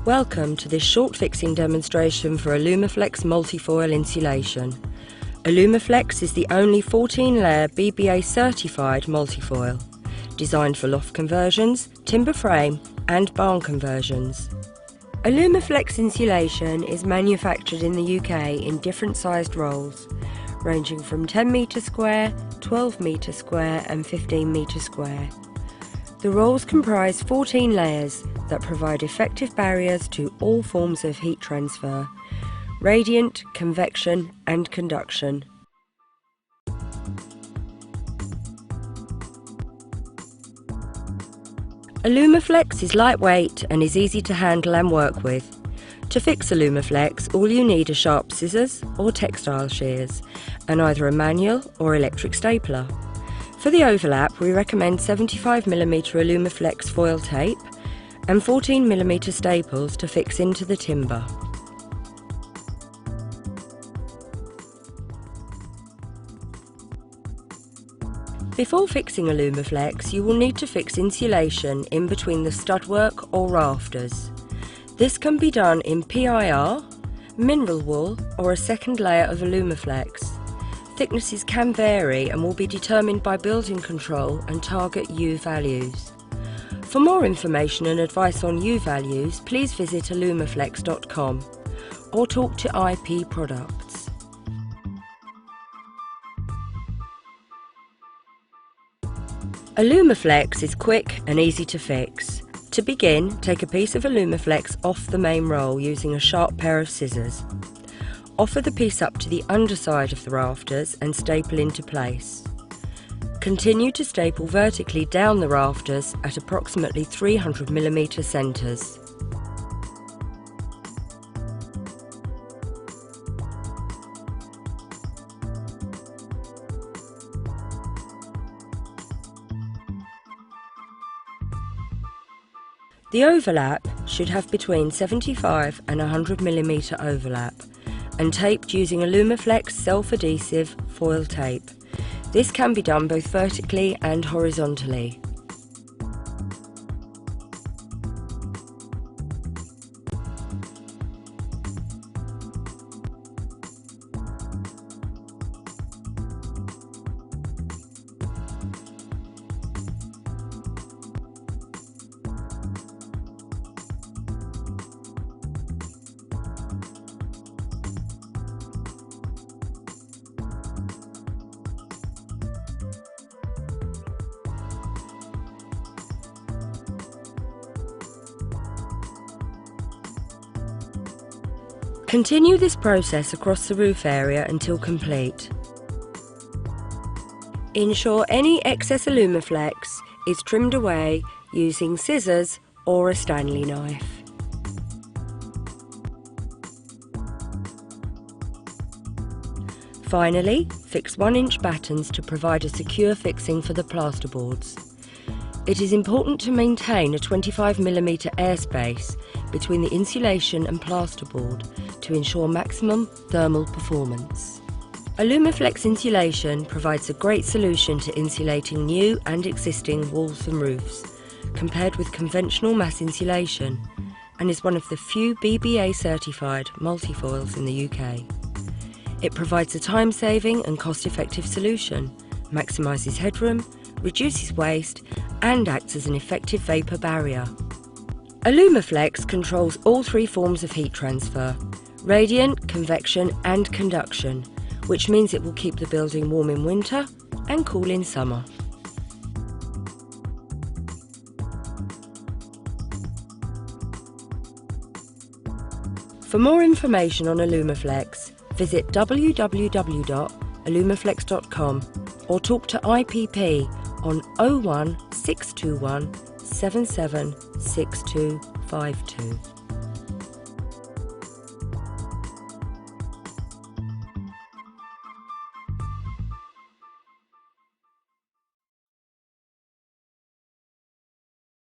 Welcome to this short fixing demonstration for Alumaflex multifoil insulation. Alumaflex is the only 14-layer BBA certified multifoil, designed for loft conversions, timber frame and barn conversions. Alumaflex insulation is manufactured in the UK in different sized rolls, ranging from 10 metre square, 12 metre square and 15 metre square. The rolls comprise 14 layers that provide effective barriers to all forms of heat transfer, radiant, convection and conduction. Alumaflex is lightweight and is easy to handle and work with. To fix Alumaflex, all you need are sharp scissors or textile shears and either a manual or electric stapler. For the overlap, we recommend 75mm Alumaflex foil tape and 14mm staples to fix into the timber. Before fixing Alumaflex, you will need to fix insulation in between the studwork or rafters. This can be done in PIR, mineral wool or a second layer of Alumaflex. Thicknesses can vary and will be determined by building control and target U values. For more information and advice on U values, please visit alumaflex.com or talk to IP Products. Alumaflex is quick and easy to fix. To begin, take a piece of Alumaflex off the main roll using a sharp pair of scissors. Offer the piece up to the underside of the rafters and staple into place. Continue to staple vertically down the rafters at approximately 300mm centres. The overlap should have between 75 and 100mm overlap, and taped using Alumaflex self-adhesive foil tape. This can be done both vertically and horizontally. Continue this process across the roof area until complete. Ensure any excess Alumaflex is trimmed away using scissors or a Stanley knife. Finally, fix 1-inch battens to provide a secure fixing for the plasterboards. It is important to maintain a 25mm airspace between the insulation and plasterboard to ensure maximum thermal performance. Alumaflex insulation provides a great solution to insulating new and existing walls and roofs, compared with conventional mass insulation, and is one of the few BBA certified multifoils in the UK. It provides a time-saving and cost-effective solution, maximises headroom, reduces waste and acts as an effective vapour barrier. Alumaflex controls all three forms of heat transfer: radiant, convection and conduction, which means it will keep the building warm in winter and cool in summer. For more information on Alumaflex, visit www.alumaflex.com or talk to IPP on 01 621 776252.